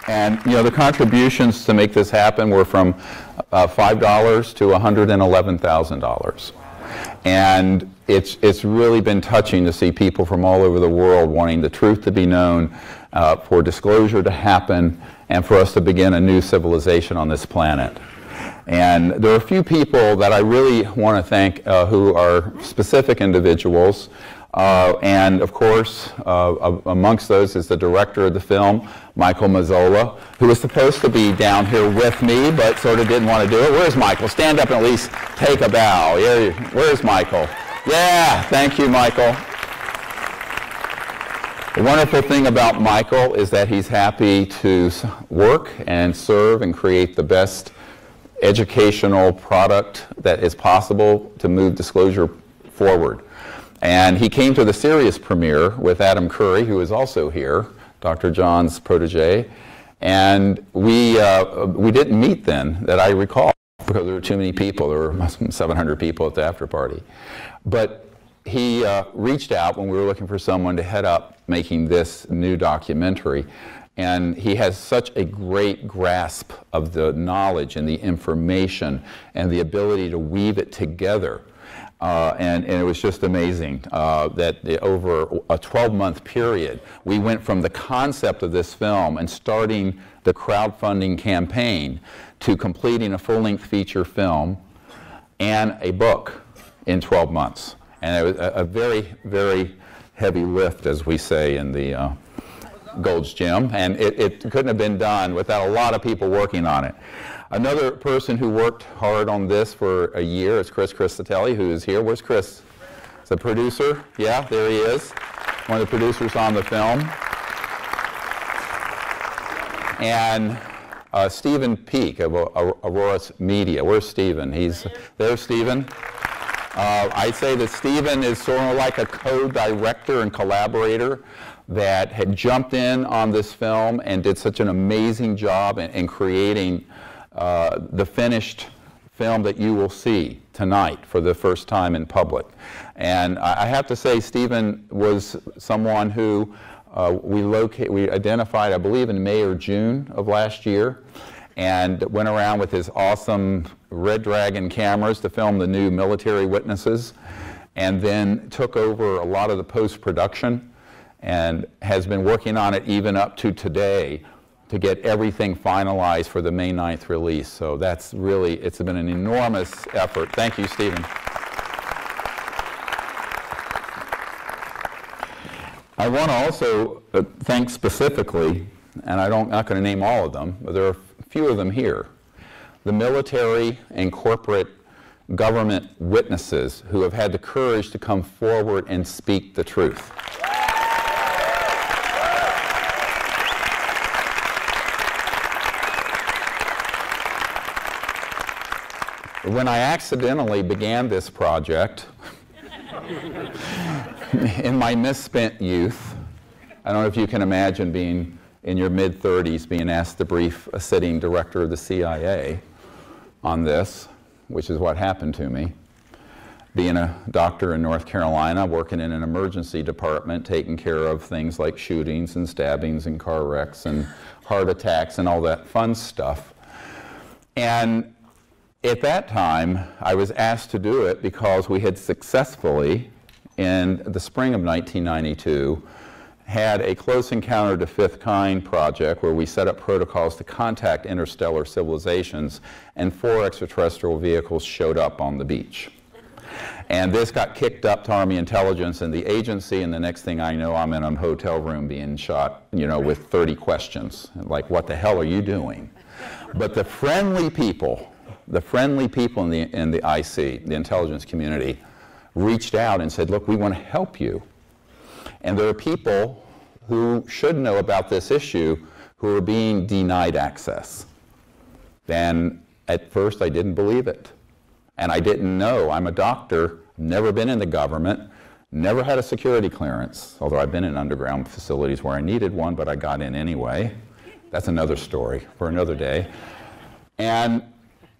And you know, the contributions to make this happen were from $5 to $111,000. And it's really been touching to see people from all over the world wanting the truth to be known, for disclosure to happen, and for us to begin a new civilization on this planet. And there are a few people that I really want to thank who are specific individuals. And of course, amongst those is the director of the film, Michael Mazzola, who was supposed to be down here with me, but sort of didn't want to do it. Where's Michael? Stand up and at least take a bow. Where's Michael? Yeah, thank you, Michael. The wonderful thing about Michael is that he's happy to work and serve and create the best educational product that is possible to move disclosure forward. And he came to the Sirius premiere with Adam Curry, who is also here, Dr. John's protege. And we didn't meet then, that I recall, because there were too many people. There were 700 people at the after party. But he reached out when we were looking for someone to head up making this new documentary. And he has such a great grasp of the knowledge and the information and the ability to weave it together. And it was just amazing that over a 12-month period, we went from the concept of this film and starting the crowdfunding campaign to completing a full-length feature film and a book in 12 months. And it was a very, very heavy lift, as we say in the Gold's Gym, and it couldn't have been done without a lot of people working on it. Another person who worked hard on this for a year is Chris Christatelli, who is here. Where's Chris? The producer? Yeah, there he is. One of the producers on the film. And Stephen Peak of Aurora Media. Where's Stephen? There's Stephen. I'd say that Stephen is sort of like a co-director and collaborator that had jumped in on this film and did such an amazing job in creating the finished film that you will see tonight for the first time in public. And I have to say, Stephen was someone who we identified, I believe, in May or June of last year, and went around with his awesome Red Dragon cameras to film the new military witnesses, and then took over a lot of the post-production and has been working on it even up to today to get everything finalized for the May 9th release. So that's really, it's been an enormous effort. Thank you, Stephen. I want to also thank specifically, and I'm not going to name all of them, but there are a few of them here, the military and corporate government witnesses who have had the courage to come forward and speak the truth. When I accidentally began this project in my misspent youth, I don't know if you can imagine being in your mid-30s being asked to brief a sitting director of the CIA on this, which is what happened to me. Being a doctor in North Carolina, working in an emergency department, taking care of things like shootings and stabbings and car wrecks and heart attacks and all that fun stuff. And at that time, I was asked to do it because we had successfully, in the spring of 1992, had a close encounter to fifth kind project where we set up protocols to contact interstellar civilizations, and 4 extraterrestrial vehicles showed up on the beach. And this got kicked up to Army intelligence and the agency, and the next thing I know, I'm in a hotel room being shot, you know, with 30 questions. Like, what the hell are you doing? But the friendly people in the IC, the intelligence community, reached out and said, look, we want to help you. And there are people who should know about this issue who are being denied access. And at first I didn't believe it. And I didn't know. I'm a doctor, never been in the government, never had a security clearance, although I've been in underground facilities where I needed one, but I got in anyway. That's another story for another day. And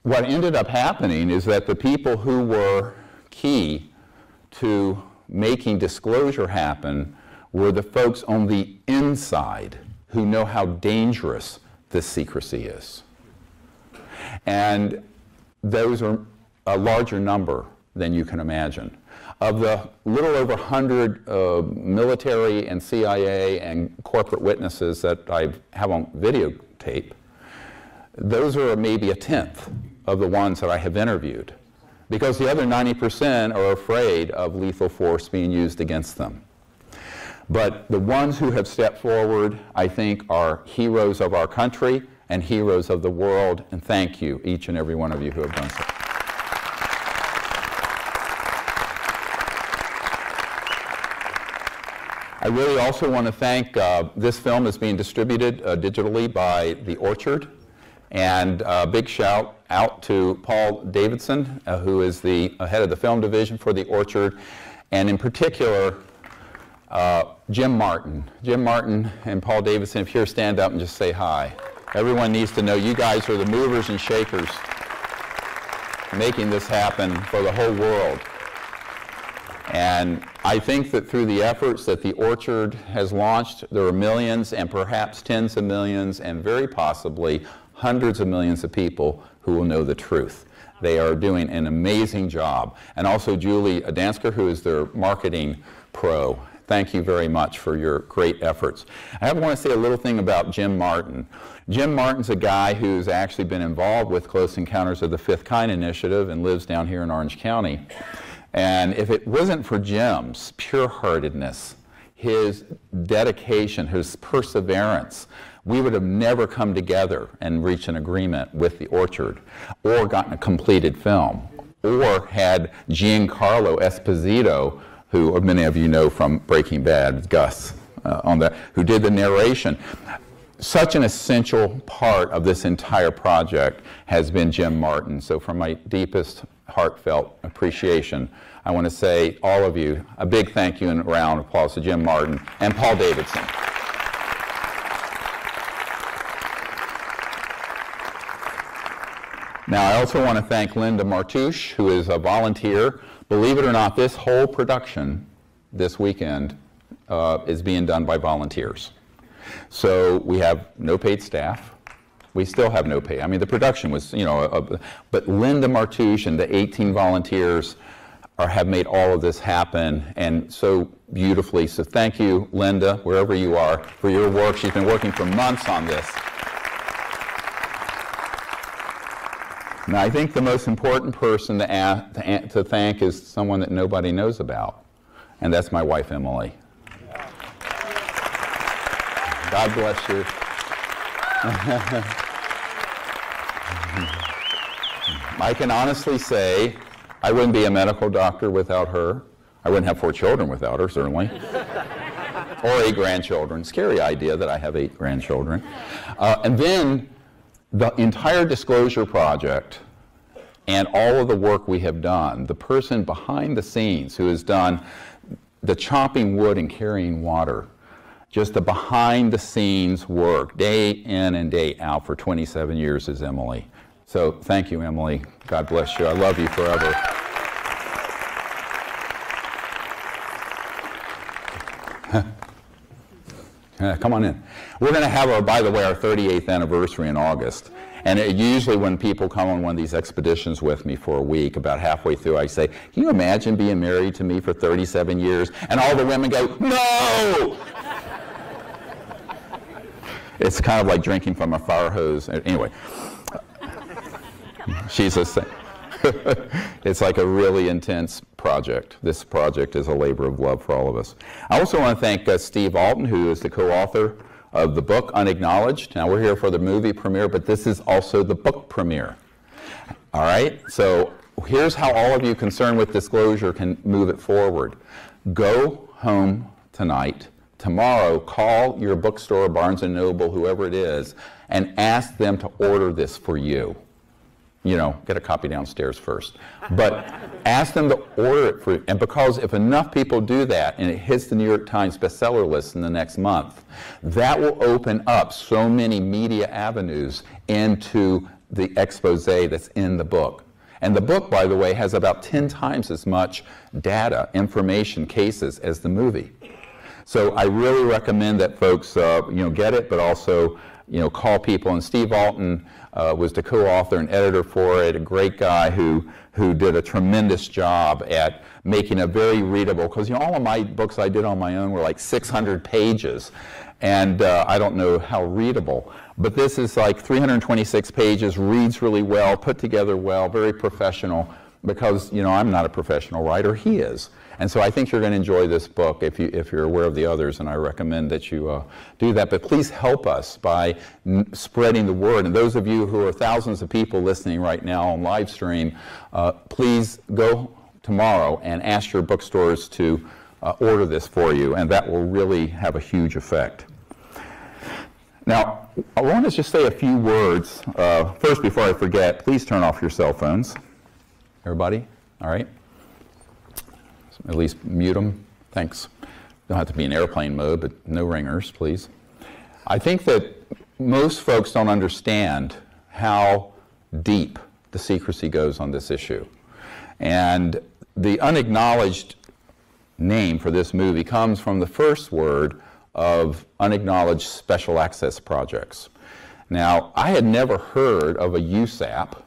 what ended up happening is that the people who were key to making disclosure happen were the folks on the inside who know how dangerous this secrecy is. And those are a larger number than you can imagine. Of the little over 100 military and CIA and corporate witnesses that I have on videotape, those are maybe a tenth of the ones that I have interviewed, because the other 90% are afraid of lethal force being used against them. But the ones who have stepped forward, I think, are heroes of our country and heroes of the world, and thank you, each and every one of you who have done so. I really also want to thank, this film is being distributed digitally by The Orchard, and a big shout out to Paul Davidson, who is the head of the film division for The Orchard, and in particular, Jim Martin. Jim Martin and Paul Davidson, if you're here, stand up and just say hi. Everyone needs to know you guys are the movers and shakers making this happen for the whole world. And I think that through the efforts that The Orchard has launched, there are millions and perhaps tens of millions and very possibly hundreds of millions of people who will know the truth. They are doing an amazing job. And also Julie Adansker, who is their marketing pro. Thank you very much for your great efforts. I want to say a little thing about Jim Martin. Jim Martin's a guy who's actually been involved with Close Encounters of the Fifth Kind initiative and lives down here in Orange County. And if it wasn't for Jim's pure-heartedness, his dedication, his perseverance, we would have never come together and reached an agreement with The Orchard, or gotten a completed film, or had Giancarlo Esposito, who many of you know from Breaking Bad, Gus, on that, who did the narration. Such an essential part of this entire project has been Jim Martin. So from my deepest heartfelt appreciation, I want to say, all of you, a big thank you and a round of applause to Jim Martin and Paul Davidson. Now, I also want to thank Linda Martouche, who is a volunteer. Believe it or not, this whole production this weekend is being done by volunteers. So we have no paid staff. We still have no pay. I mean, the production was, you know, but Linda Martouche and the 18 volunteers have made all of this happen, and so beautifully. So thank you, Linda, wherever you are, for your work. She's been working for months on this. Now, I think the most important person to thank is someone that nobody knows about, and that's my wife, Emily. God bless you. I can honestly say I wouldn't be a medical doctor without her. I wouldn't have 4 children without her, certainly. Or 8 grandchildren. Scary idea that I have 8 grandchildren. And then the entire disclosure project and all of the work we have done, the person behind the scenes who has done the chopping wood and carrying water, just the behind-the-scenes work, day in and day out for 27 years, is Emily. So thank you, Emily. God bless you. I love you forever. Come on in. We're going to have, by the way, our 38th anniversary in August. And usually when people come on one of these expeditions with me for a week, about halfway through, I say, can you imagine being married to me for 37 years? And all the women go, no! It's kind of like drinking from a fire hose. Anyway, she's a it's like a really intense project. This project is a labor of love for all of us. I also want to thank Steve Alton, who is the co-author of the book Unacknowledged. Now, we're here for the movie premiere, but this is also the book premiere. All right? So here's how all of you concerned with disclosure can move it forward. Go home tonight. Tomorrow, call your bookstore, Barnes & Noble, whoever it is, and ask them to order this for you. You know, get a copy downstairs first. But ask them to order it for you. And because if enough people do that and it hits the New York Times bestseller list in the next month, that will open up so many media avenues into the expose that's in the book. And the book, by the way, has about 10 times as much data, information, cases as the movie. So I really recommend that folks, get it, but also, call people. And Steve Alton was the co-author and editor for it, a great guy who did a tremendous job at making it very readable. Because all of my books I did on my own were like 600 pages, and I don't know how readable. But this is like 326 pages, reads really well, put together well, very professional. Because I'm not a professional writer, he is. And so I think you're going to enjoy this book if you're aware of the others, and I recommend that you do that. But please help us by spreading the word. And those of you who are thousands of people listening right now on live stream, please go tomorrow and ask your bookstores to order this for you, and that will really have a huge effect. Now, I want to just say a few words. First, before I forget, please turn off your cell phones. Everybody? All right? At least mute them. Thanks. Don't have to be in airplane mode, but no ringers, please. I think that most folks don't understand how deep the secrecy goes on this issue. And the unacknowledged name for this movie comes from the first word of unacknowledged special access projects. Now, I had never heard of a USAP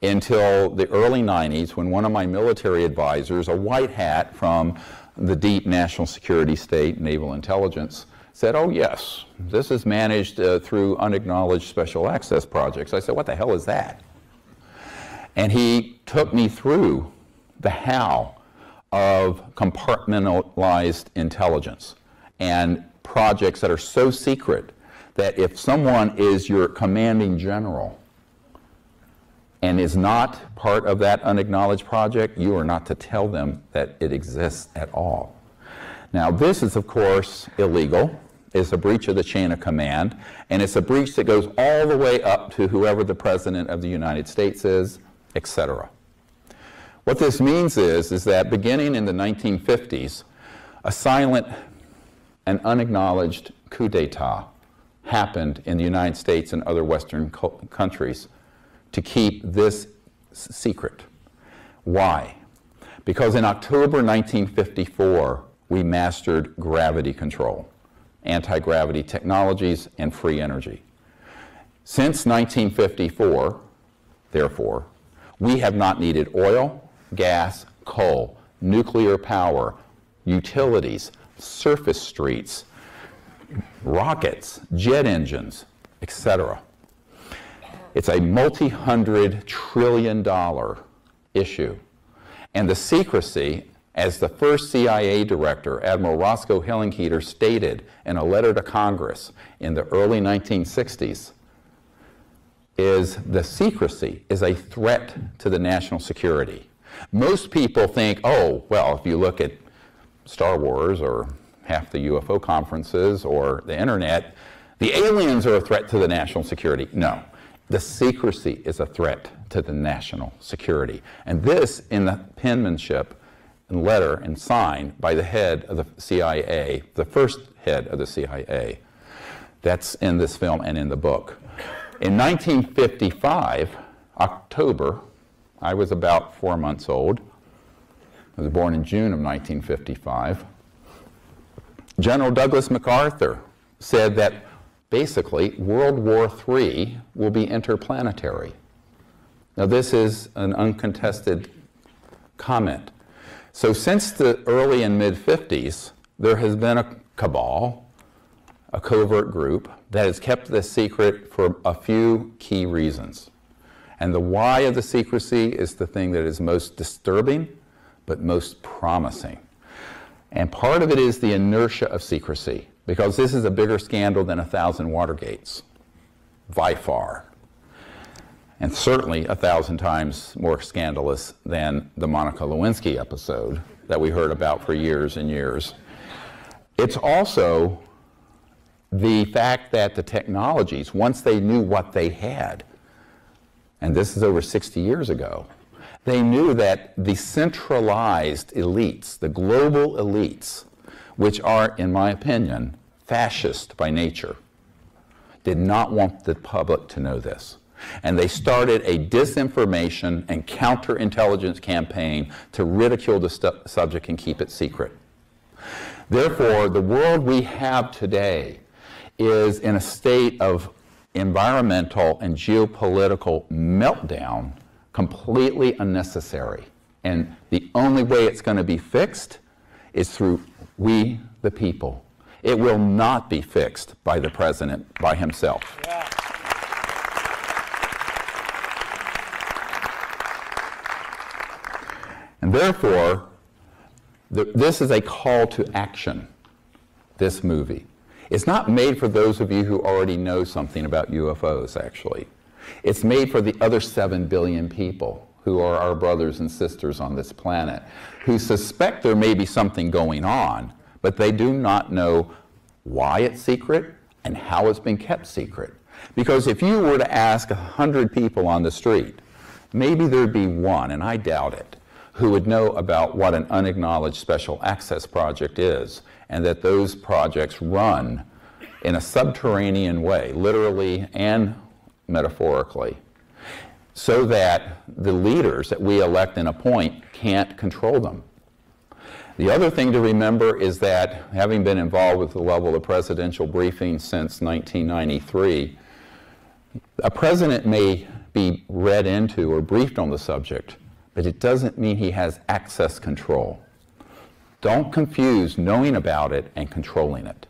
until the early 90s, when one of my military advisors, a white hat from the deep national security state, naval intelligence, said, oh yes, this is managed through unacknowledged special access projects. I said, what the hell is that? And he took me through the how of compartmentalized intelligence and projects that are so secret that if someone is your commanding general and is not part of that unacknowledged project, you are not to tell them that it exists at all. Now, this is, of course, illegal. It's a breach of the chain of command, and it's a breach that goes all the way up to whoever the President of the United States is, etc. What this means is that beginning in the 1950s, a silent and unacknowledged coup d'etat happened in the United States and other Western countries to keep this secret. Why? Because in October 1954, we mastered gravity control, anti-gravity technologies, and free energy. Since 1954, therefore, we have not needed oil, gas, coal, nuclear power, utilities, surface streets, rockets, jet engines, etc. It's a multi-hundred trillion dollar issue. And the secrecy, as the first CIA director, Admiral Roscoe Hillenkoetter, stated in a letter to Congress in the early 1960s, is the secrecy is a threat to the national security. Most people think, oh, well, if you look at Star Wars or half the UFO conferences or the internet, the aliens are a threat to the national security. No. The secrecy is a threat to the national security. And this, in the penmanship and letter and signed by the head of the CIA, the first head of the CIA. That's in this film and in the book. In 1955, October, I was about 4 months old. I was born in June of 1955. General Douglas MacArthur said that basically, World War III will be interplanetary. Now, this is an uncontested comment. So since the early and mid-50s, there has been a cabal, a covert group, that has kept this secret for a few key reasons. And the why of the secrecy is the thing that is most disturbing, but most promising. And part of it is the inertia of secrecy, because this is a bigger scandal than 1,000 Watergates, by far. And certainly 1,000 times more scandalous than the Monica Lewinsky episode that we heard about for years and years. It's also the fact that the technologies, once they knew what they had, and this is over 60 years ago, they knew that the centralized elites, the global elites, which are, in my opinion, fascist by nature, did not want the public to know this. And they started a disinformation and counterintelligence campaign to ridicule the subject and keep it secret. Therefore, the world we have today is in a state of environmental and geopolitical meltdown, completely unnecessary. And the only way it's going to be fixed is through we, the people. It will not be fixed by the president by himself. Yeah. And therefore, this is a call to action, this movie. It's not made for those of you who already know something about UFOs, actually. It's made for the other 7 billion people who are our brothers and sisters on this planet, who suspect there may be something going on, but they do not know why it's secret and how it's been kept secret. Because if you were to ask 100 people on the street, maybe there'd be one, and I doubt it, who would know about what an unacknowledged special access project is, and that those projects run in a subterranean way, literally and metaphorically, so that the leaders that we elect and appoint can't control them. The other thing to remember is that, having been involved with the level of presidential briefing since 1993, a president may be read into or briefed on the subject, but it doesn't mean he has access control. Don't confuse knowing about it and controlling it.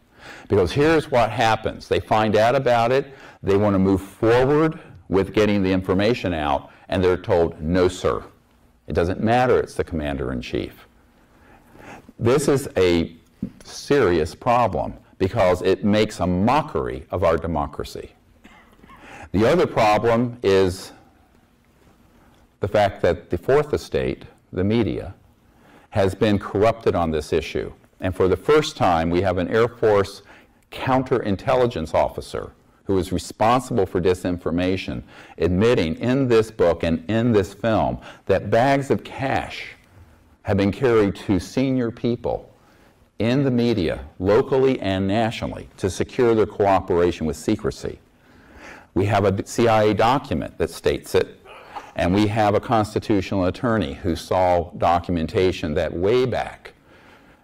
Because here's what happens. They find out about it, they want to move forward with getting the information out, and they're told, no, sir. It doesn't matter, it's the commander-in-chief. This is a serious problem because it makes a mockery of our democracy. The other problem is the fact that the fourth estate, the media, has been corrupted on this issue. And for the first time, we have an Air Force counterintelligence officer who is responsible for disinformation, admitting in this book and in this film that bags of cash have been carried to senior people in the media, locally and nationally, to secure their cooperation with secrecy. We have a CIA document that states it, and we have a constitutional attorney who saw documentation that way back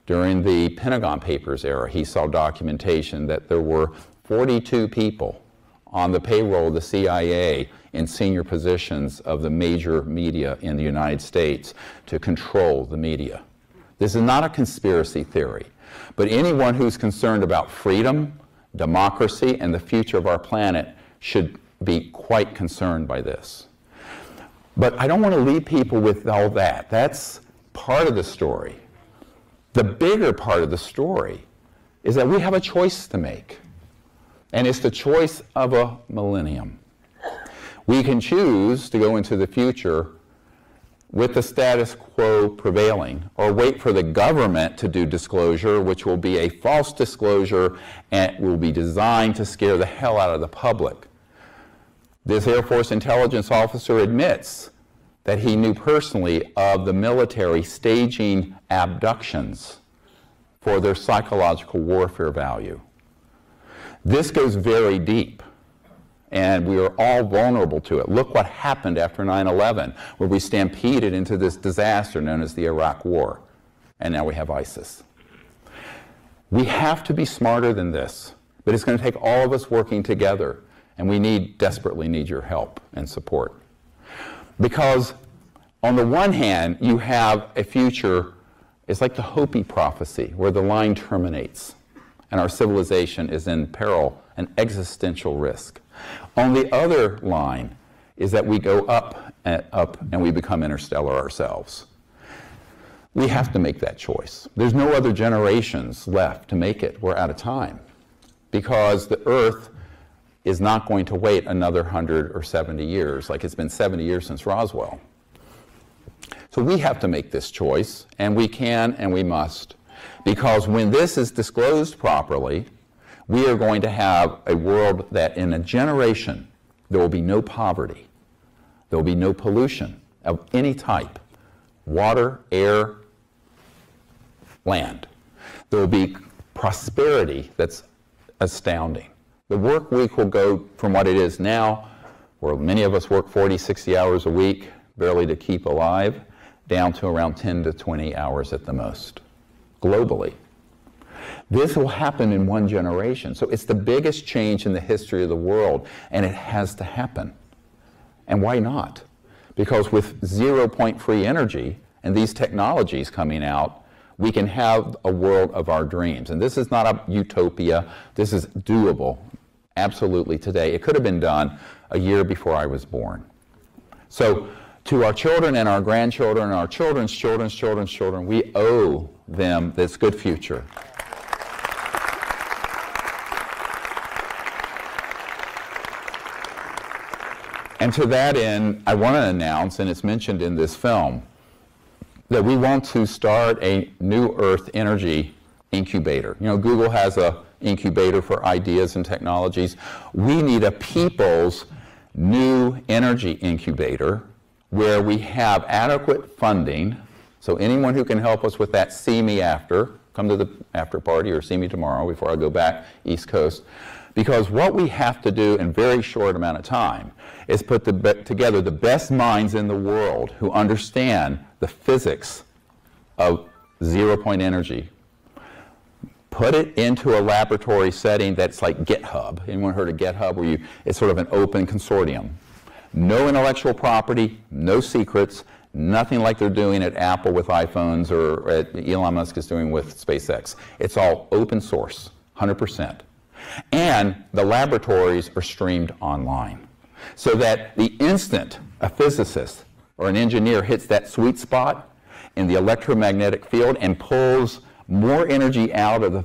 during the Pentagon Papers era, he saw documentation that there were 42 people on the payroll of the CIA in senior positions of the major media in the United States to control the media. This is not a conspiracy theory, but anyone who's concerned about freedom, democracy, and the future of our planet should be quite concerned by this. But I don't want to leave people with all that. That's part of the story. The bigger part of the story is that we have a choice to make. And it's the choice of a millennium. We can choose to go into the future with the status quo prevailing, or wait for the government to do disclosure, which will be a false disclosure and will be designed to scare the hell out of the public. This Air Force intelligence officer admits that he knew personally of the military staging abductions for their psychological warfare value. This goes very deep, and we are all vulnerable to it. Look what happened after 9/11, where we stampeded into this disaster known as the Iraq War, and now we have ISIS. We have to be smarter than this, but it's going to take all of us working together, and we desperately need your help and support. Because on the one hand, you have a future, it's like the Hopi prophecy, where the line terminates and our civilization is in peril and existential risk. On the other line is that we go up and we become interstellar ourselves. We have to make that choice. There's no other generations left to make it. We're out of time. Because the Earth is not going to wait another 100 or 70 years, like it's been 70 years since Roswell. So we have to make this choice, and we can and we must. Because when this is disclosed properly, we are going to have a world that in a generation, there will be no poverty. There will be no pollution of any type. Water, air, land. There will be prosperity that's astounding. The work week will go from what it is now, where many of us work 40, 60 hours a week, barely to keep alive, down to around 10 to 20 hours at the most, globally. This will happen in 1 generation. So it's the biggest change in the history of the world, and it has to happen. And why not? Because with 0 point free energy and these technologies coming out, we can have a world of our dreams. And this is not a utopia. This is doable, absolutely, today. It could have been done a year before I was born. So to our children and our grandchildren and our children's children's children's children, we owe them this good future. And to that end, I want to announce, and it's mentioned in this film, that we want to start a New Earth Energy Incubator. You know, Google has an incubator for ideas and technologies. We need a people's new energy incubator where we have adequate funding. So anyone who can help us with that, see me after. Come to the after party or see me tomorrow before I go back East Coast. Because what we have to do in a very short amount of time is put together the best minds in the world who understand the physics of 0 point energy. Put it into a laboratory setting that's like GitHub. Anyone heard of GitHub? Where it's sort of an open consortium. No intellectual property, no secrets, nothing like they're doing at Apple with iPhones or at Elon Musk is doing with SpaceX. It's all open source, 100%. And the laboratories are streamed online. So that the instant a physicist or an engineer hits that sweet spot in the electromagnetic field and pulls more energy out of the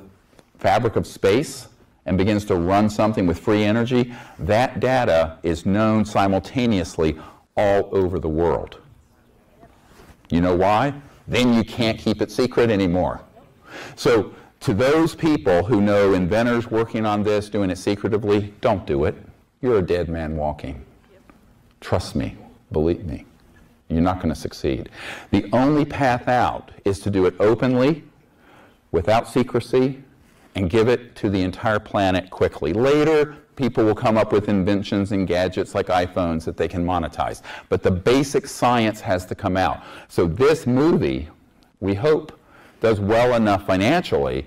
fabric of space and begins to run something with free energy, that data is known simultaneously all over the world. You know why? Then you can't keep it secret anymore. So to those people who know inventors working on this, doing it secretively, don't do it. You're a dead man walking. Trust me, believe me. You're not going to succeed. The only path out is to do it openly, without secrecy, and give it to the entire planet quickly. Later, people will come up with inventions and gadgets like iPhones that they can monetize. But the basic science has to come out. So this movie, we hope, does well enough financially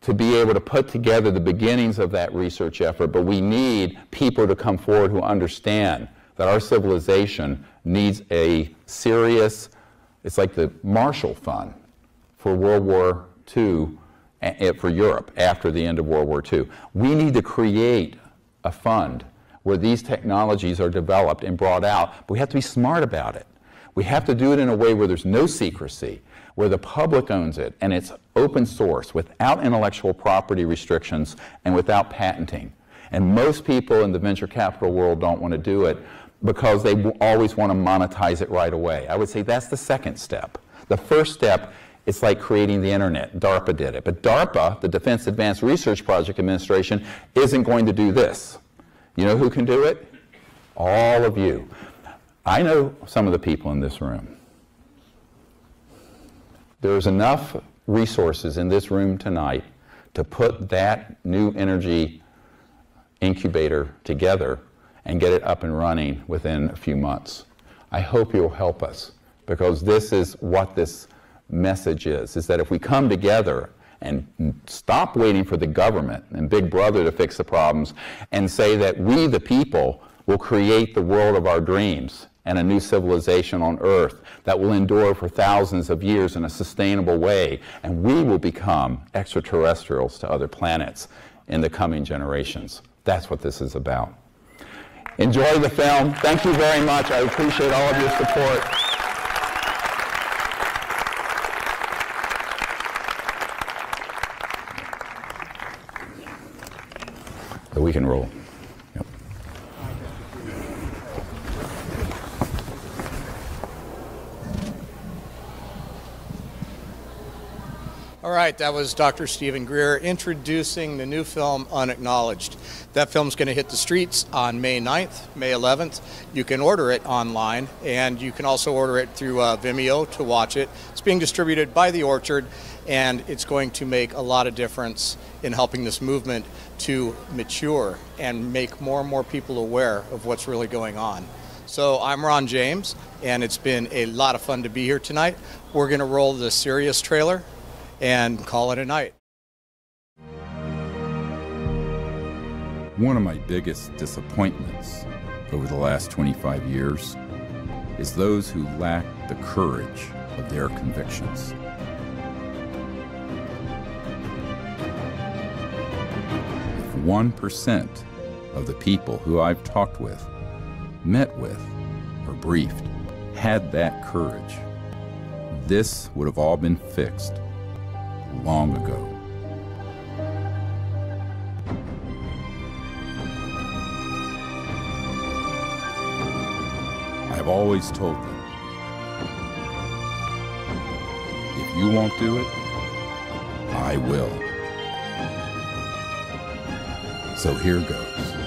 to be able to put together the beginnings of that research effort, but we need people to come forward who understand that our civilization needs a serious, it's like the Marshall Fund for World War II, for Europe after the end of World War II. We need to create a fund where these technologies are developed and brought out, but we have to be smart about it. We have to do it in a way where there's no secrecy, where the public owns it, and it's open source, without intellectual property restrictions and without patenting. And most people in the venture capital world don't want to do it because they always want to monetize it right away. I would say that's the second step. The first step, it's like creating the internet. DARPA did it. But DARPA, the Defense Advanced Research Project Administration, isn't going to do this. You know who can do it? All of you. I know some of the people in this room. There's enough resources in this room tonight to put that new energy incubator together and get it up and running within a few months. I hope you'll help us, because this is what this message is that if we come together and stop waiting for the government and Big Brother to fix the problems and say that we, the people, will create the world of our dreams and a new civilization on Earth that will endure for thousands of years in a sustainable way, and we will become extraterrestrials to other planets in the coming generations. That's what this is about. Enjoy the film. Thank you very much. I appreciate all of your support. So we can roll. Yep. All right, that was Dr. Stephen Greer introducing the new film, Unacknowledged. That film's going to hit the streets on May 9th, May 11th. You can order it online, and you can also order it through Vimeo to watch it. It's being distributed by The Orchard, and it's going to make a lot of difference in helping this movement to mature and make more and more people aware of what's really going on. So I'm Ron James, and it's been a lot of fun to be here tonight. We're going to roll the Sirius trailer and call it a night. One of my biggest disappointments over the last 25 years is those who lack the courage of their convictions. If 1% of the people who I've talked with, met with, or briefed had that courage, this would have all been fixed long ago. I've always told them, if you won't do it, I will. So here goes.